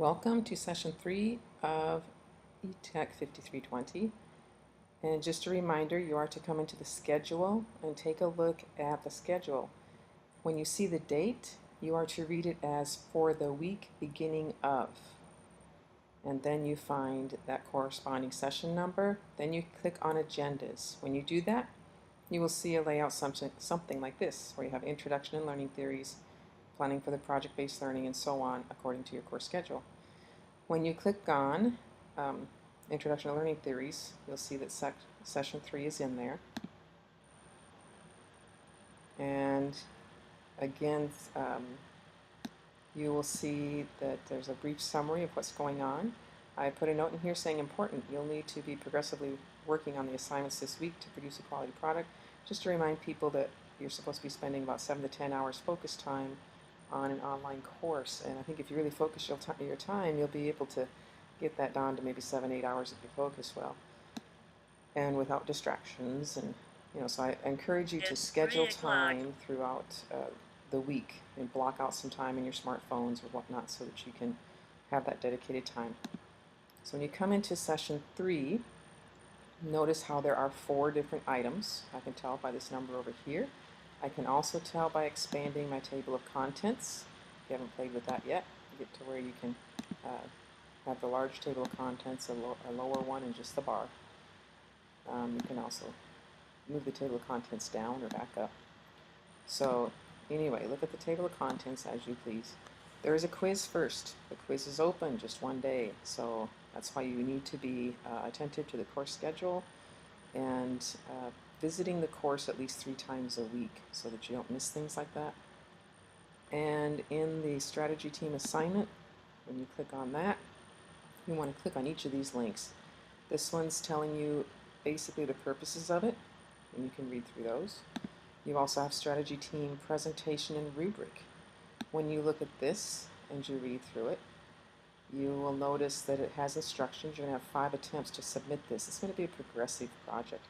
Welcome to session 3 of eTech 5320. And just a reminder, you are to come into the schedule and take a look at the schedule. When you see the date, you are to read it as for the week beginning of. And then you find that corresponding session number. Then you click on agendas. When you do that, you will see a layout something like this, where you have introduction and learning theories, planning for the project-based learning, and so on according to your course schedule. When you click on Introduction to Learning Theories, you'll see that session 3 is in there. And again, you will see that there's a brief summary of what's going on. I put a note in here saying important. You'll need to be progressively working on the assignments this week to produce a quality product. Just to remind people that you're supposed to be spending about 7 to 10 hours focus time on an online course, and I think if you really focus your time, you'll be able to get that down to maybe 7-8 hours if you focus well and without distractions. And so I encourage you to schedule time throughout the week and block out some time in your smartphones or whatnot so that you can have that dedicated time. So when you come into session 3, notice how there are 4 different items. I can tell by this number over here. I can also tell by expanding my table of contents. If you haven't played with that yet, you get to where you can have the large table of contents, a lower one, and just the bar. You can also move the table of contents down or back up. So anyway, look at the table of contents as you please. There is a quiz first. The quiz is open just one day, so that's why you need to be attentive to the course schedule and visiting the course at least 3 times a week so that you don't miss things like that. And in the strategy team assignment, when you click on that, you want to click on each of these links. This one's telling you basically the purposes of it, and you can read through those. You also have strategy team presentation and rubric. When you look at this and you read through it, you will notice that it has instructions. You're going to have 5 attempts to submit this. It's going to be a progressive project.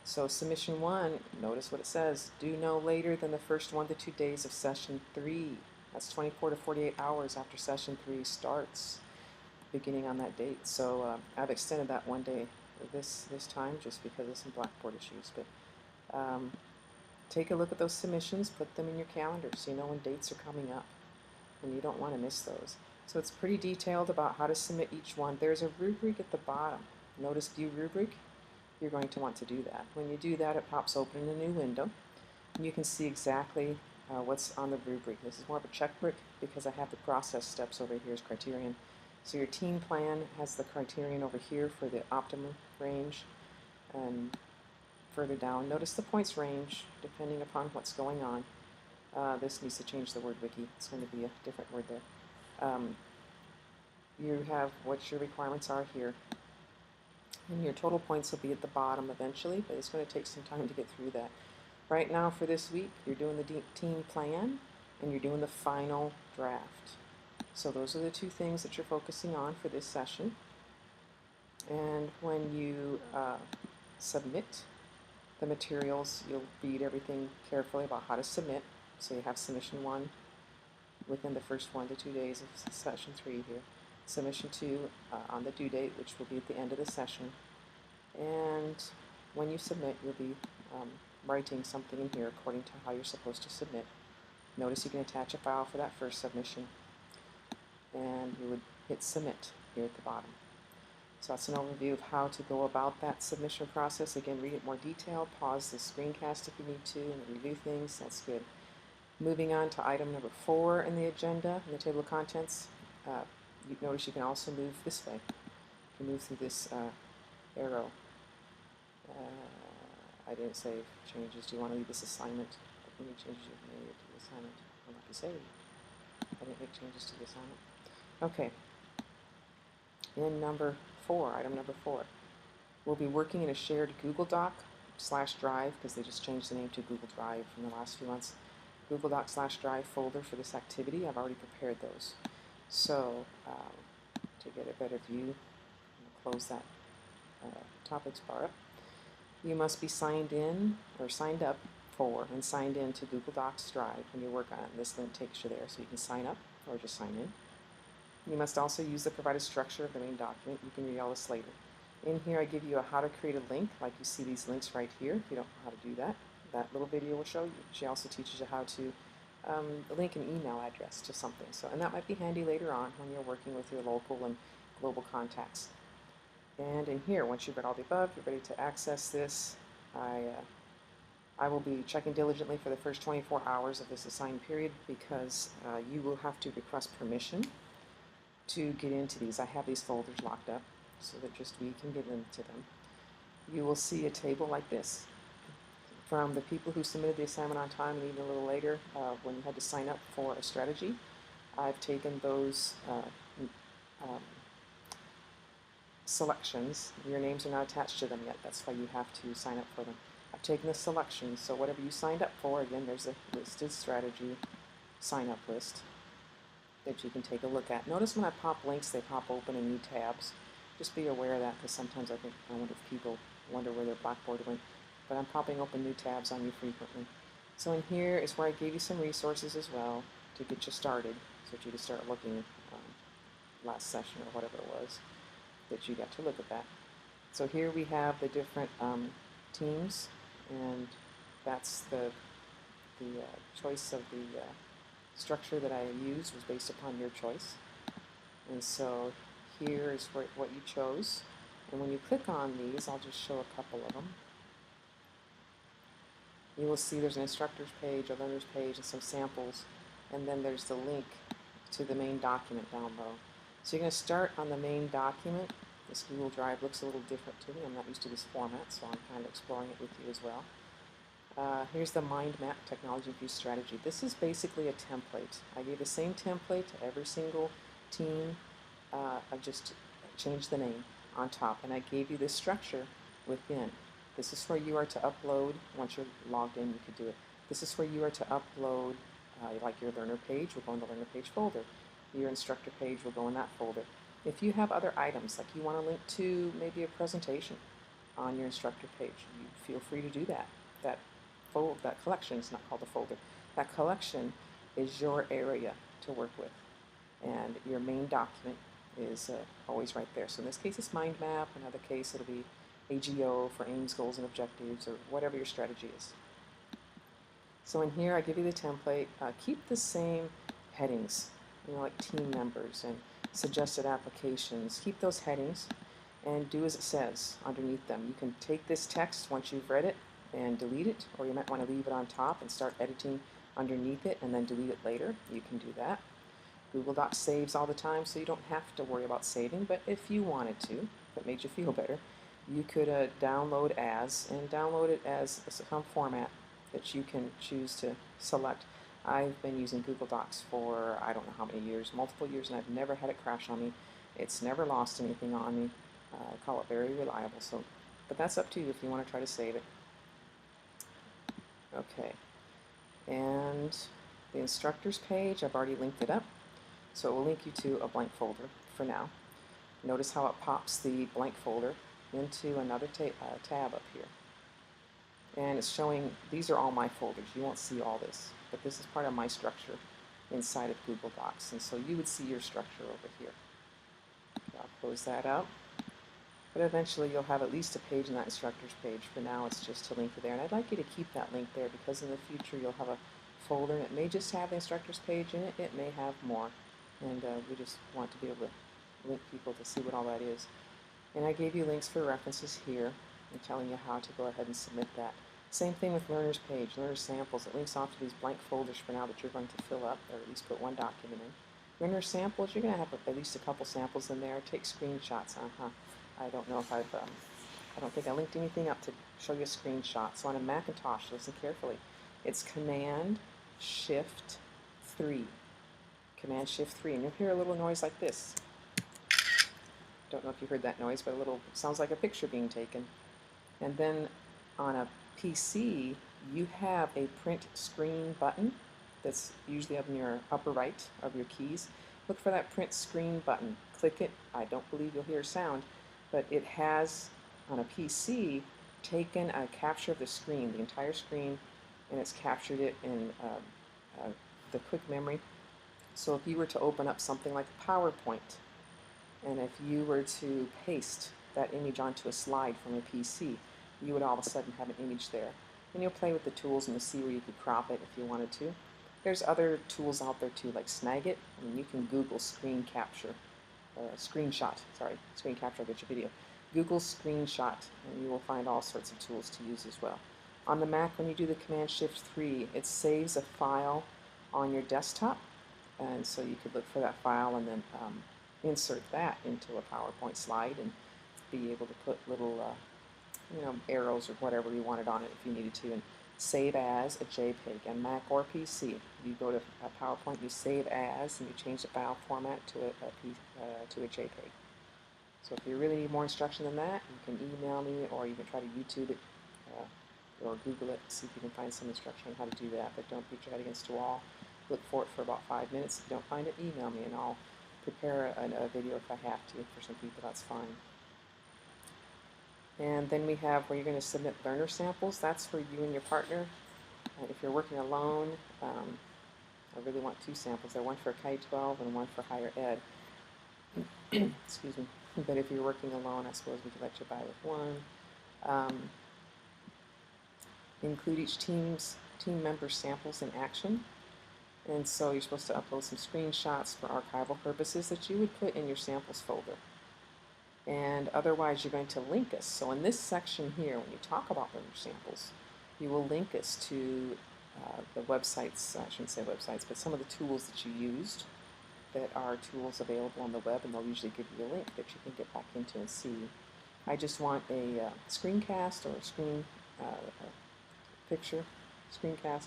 So submission 1, notice what it says, do no later than the first 1 to 2 days of session 3. That's 24 to 48 hours after session 3 starts, beginning on that date. So I've extended that 1 day this time just because of some Blackboard issues. But take a look at those submissions, put them in your calendar so you know when dates are coming up, and you don't want to miss those. So it's pretty detailed about how to submit each one. There's a rubric at the bottom. Notice View Rubric. You're going to want to do that. When you do that, it pops open in a new window, and you can see exactly what's on the rubric. This is more of a checkbook because I have the process steps over here as criterion. So your team plan has the criterion over here for the optimum range, and further down, notice the points range depending upon what's going on. This needs to change the word wiki. It's going to be a different word there. You have what your requirements are here. And your total points will be at the bottom eventually, but it's going to take some time to get through that. Right now for this week, you're doing the team plan and you're doing the final draft. So those are the 2 things that you're focusing on for this session. And when you submit the materials, you'll read everything carefully about how to submit. So you have submission 1 within the first 1 to 2 days of session 3 here. Submission 2 on the due date, which will be at the end of the session. And when you submit, you'll be writing something in here according to how you're supposed to submit. Notice you can attach a file for that first submission, and you would hit submit here at the bottom. So that's an overview of how to go about that submission process. Again, read it more detailed, pause the screencast if you need to, and review things. That's good. Moving on to item number 4 in the agenda, in the table of contents. You notice you can also move this way. You can move through this arrow. I didn't save changes. Do you want to leave this assignment? Any changes you've made to the assignment will not be saved. I didn't make changes to the assignment. Okay. In number 4, item number 4, we'll be working in a shared Google Doc / Drive, because they just changed the name to Google Drive in the last few months. Google Doc / Drive folder for this activity. I've already prepared those. So to get a better view, I'll close that topics bar up. You must be signed in or signed up for and signed in to Google Docs Drive when you work on it. This link takes you there, so you can sign up or just sign in. You must also use the provided structure of the main document. You can read all this later. In here I give you a how to create a link, like you see these links right here. If you don't know how to do that, that little video will show you. She also teaches you how to link an email address to something. So, and that might be handy later on when you're working with your local and global contacts. And in here, once you've read all the above, you're ready to access this. I will be checking diligently for the first 24 hours of this assigned period because you will have to request permission to get into these. I have these folders locked up so that just we can get into them. You will see a table like this from the people who submitted the assignment on time and even a little later when you had to sign up for a strategy. I've taken those selections. Your names are not attached to them yet. That's why you have to sign up for them. I've taken the selections, so whatever you signed up for, again, there's a listed strategy sign-up list that you can take a look at. Notice when I pop links, they pop open in new tabs. Just be aware of that, because sometimes I wonder if people wonder where their Blackboard went. But I'm popping open new tabs on you frequently. So in here is where I gave you some resources as well to get you started, so that you can start looking last session or whatever it was that you got to look at that. So here we have the different teams, and that's the choice of the structure that I used was based upon your choice. And so here is what you chose. And when you click on these, I'll just show a couple of them. You will see there's an instructor's page, a learner's page, and some samples. And then there's the link to the main document down below. So you're going to start on the main document. This Google Drive looks a little different to me. I'm not used to this format, so I'm kind of exploring it with you as well. Here's the mind map technology view strategy. This is basically a template. I gave the same template to every single team. I just changed the name on top, and I gave you this structure within. This is where you are to upload. Once you're logged in, you could do it. This is where you are to upload, like your learner page will go in the learner page folder. Your instructor page will go in that folder. If you have other items, like you want to link to maybe a presentation on your instructor page, you feel free to do that. That collection is not called a folder. That collection is your area to work with, and your main document is always right there. So in this case, it's mind map. In another case, it'll be AGO for aims, goals, and objectives, or whatever your strategy is. So in here, I give you the template. Keep the same headings, like team members and suggested applications. Keep those headings and do as it says underneath them. You can take this text once you've read it and delete it, or you might want to leave it on top and start editing underneath it and then delete it later. You can do that. Google Docs saves all the time, so you don't have to worry about saving, but if you wanted to, if it made you feel better, you could download as some format that you can choose to select. I've been using Google Docs for I don't know how many years, multiple years, and I've never had it crash on me. It's never lost anything on me. I call it very reliable. So, but that's up to you if you want to try to save it. Okay, and the instructors page, I've already linked it up, so it will link you to a blank folder for now. Notice how it pops the blank folder into another tab up here. And it's showing, these are all my folders. You won't see all this, but this is part of my structure inside of Google Docs. And so you would see your structure over here. Okay, I'll close that out. But eventually you'll have at least a page in that instructor's page. For now, it's just to link to there. And I'd like you to keep that link there because in the future you'll have a folder, and it may just have the instructor's page in it. It may have more. And we just want to be able to link people to see what all that is. And I gave you links for references here and telling you how to go ahead and submit that. Same thing with learner's page, learner samples. It links off to these blank folders for now that you're going to fill up, or at least put one document in. Learner samples, you're going to have at least a couple samples in there. Take screenshots. I don't know if I don't think I linked anything up to show you a screenshot. So on a Macintosh, listen carefully. It's Command Shift 3. Command Shift 3, and you'll hear a little noise like this. Don't know if you heard that noise, but sounds like a picture being taken. And then on a PC, you have a print screen button that's usually up in your upper right of your keys. Look for that print screen button. Click it. I don't believe you'll hear a sound, but it has, on a PC, taken a capture of the screen, the entire screen, and it's captured it in the quick memory So if you were to open up something like PowerPoint, and if you were to paste that image onto a slide from a PC, you would all of a sudden have an image there. And you'll play with the tools and you'll see where you could crop it if you wanted to. There's other tools out there too, like Snagit. I mean, you can Google screen capture, screen capture, I'll get your video. Google screenshot, and you will find all sorts of tools to use as well. On the Mac, when you do the Command-Shift-3, it saves a file on your desktop, and so you could look for that file and then insert that into a PowerPoint slide and be able to put little arrows or whatever you wanted on it if you needed to, and save as a JPEG. On Mac or PC, you go to PowerPoint, you save as, and you change the file format to a JPEG. So if you really need more instruction than that, you can email me, or you can try to YouTube it or Google it, see if you can find some instruction on how to do that. But don't beat your head against a wall. Look for it for about 5 minutes. If you don't find it, email me, and I'll prepare a video if I have to. For some people, that's fine. And then we have where you're going to submit learner samples. That's for you and your partner. If you're working alone, I really want 2 samples there, one for K-12 and one for higher ed. Excuse me. But if you're working alone, I suppose we could let you buy with one. Include each team member's samples in action. And so you're supposed to upload some screenshots for archival purposes that you would put in your samples folder. And otherwise you're going to link us. So in this section here, when you talk about learner samples, you will link us to the websites, I shouldn't say websites, but some of the tools that you used that are tools available on the web, and they'll usually give you a link that you can get back into and see. I just want a screencast or a screencast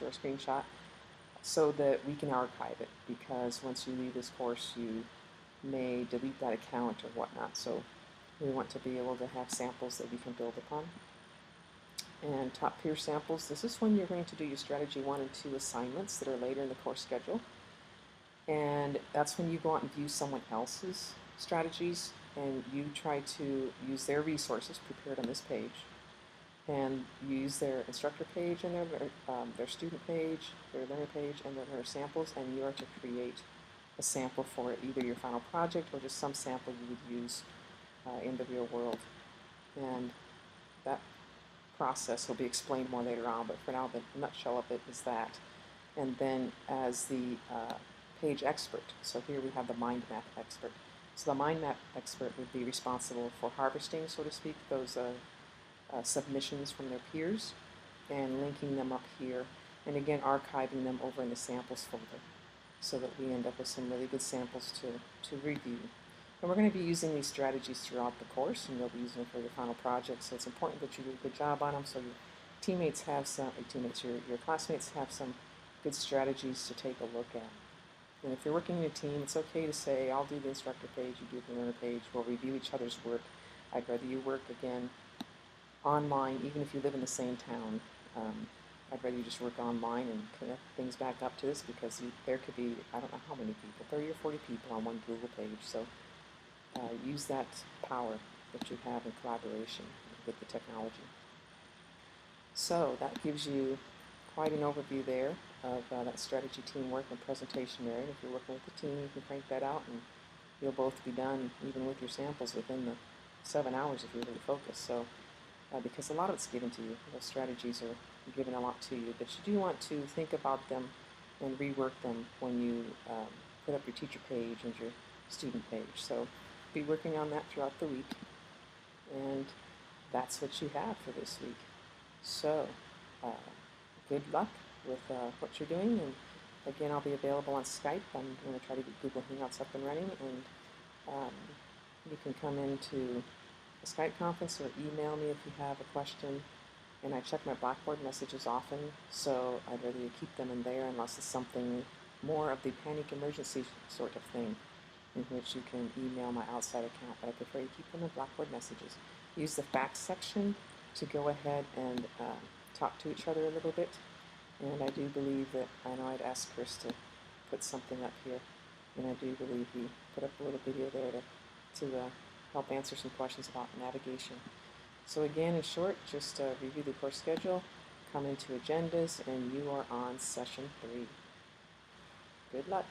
or a screenshot, so that we can archive it, because once you leave this course you may delete that account or whatnot. So we want to be able to have samples that we can build upon. And top peer samples, this is when you're going to do your strategy 1 and 2 assignments that are later in the course schedule. And that's when you go out and view someone else's strategies, and you try to use their resources prepared on this page, and use their instructor page and their student page, their learner page, and their learner samples, and you are to create a sample for either your final project or just some sample you would use in the real world. And that process will be explained more later on, but for now the nutshell of it is that. And then as the page expert, so here we have the mind map expert. So the mind map expert would be responsible for harvesting, so to speak, those submissions from their peers and linking them up here, and again archiving them over in the samples folder, so that we end up with some really good samples to review. And we're going to be using these strategies throughout the course, and you'll be using them for your final project, so it's important that you do a good job on them, so your teammates have some, your classmates have some good strategies to take a look at. And if you're working in a team, it's okay to say, I'll do the instructor page, you do the learner page, we'll review each other's work. I'd rather you work, again, online, even if you live in the same town. I'd rather you just work online and connect things back up to this, because there could be, I don't know how many people, 30 or 40 people on one Google page. So use that power that you have in collaboration with the technology. So that gives you quite an overview there of that strategy, teamwork, and presentation area. If you're working with a team, you can crank that out, and you'll both be done, even with your samples, within the 7 hours if you're really focused. So, because a lot of it's given to you, those strategies are given a lot to you, but you do want to think about them and rework them when you put up your teacher page and your student page. So be working on that throughout the week, and that's what you have for this week. So good luck with what you're doing, and again, I'll be available on Skype. I'm going to try to get Google Hangouts up and running, and you can come into a Skype conference or email me if you have a question. And I check my Blackboard messages often, so I'd rather you keep them in there unless it's something more of the panic emergency sort of thing, in which you can email my outside account, but I prefer you keep them in Blackboard messages. Use the facts section to go ahead and talk to each other a little bit. And I do believe that, I know I'd asked Chris to put something up here, and I do believe he put up a little video there to help answer some questions about navigation. So again, in short, just review the course schedule, come into agendas, and you are on session 3. Good luck.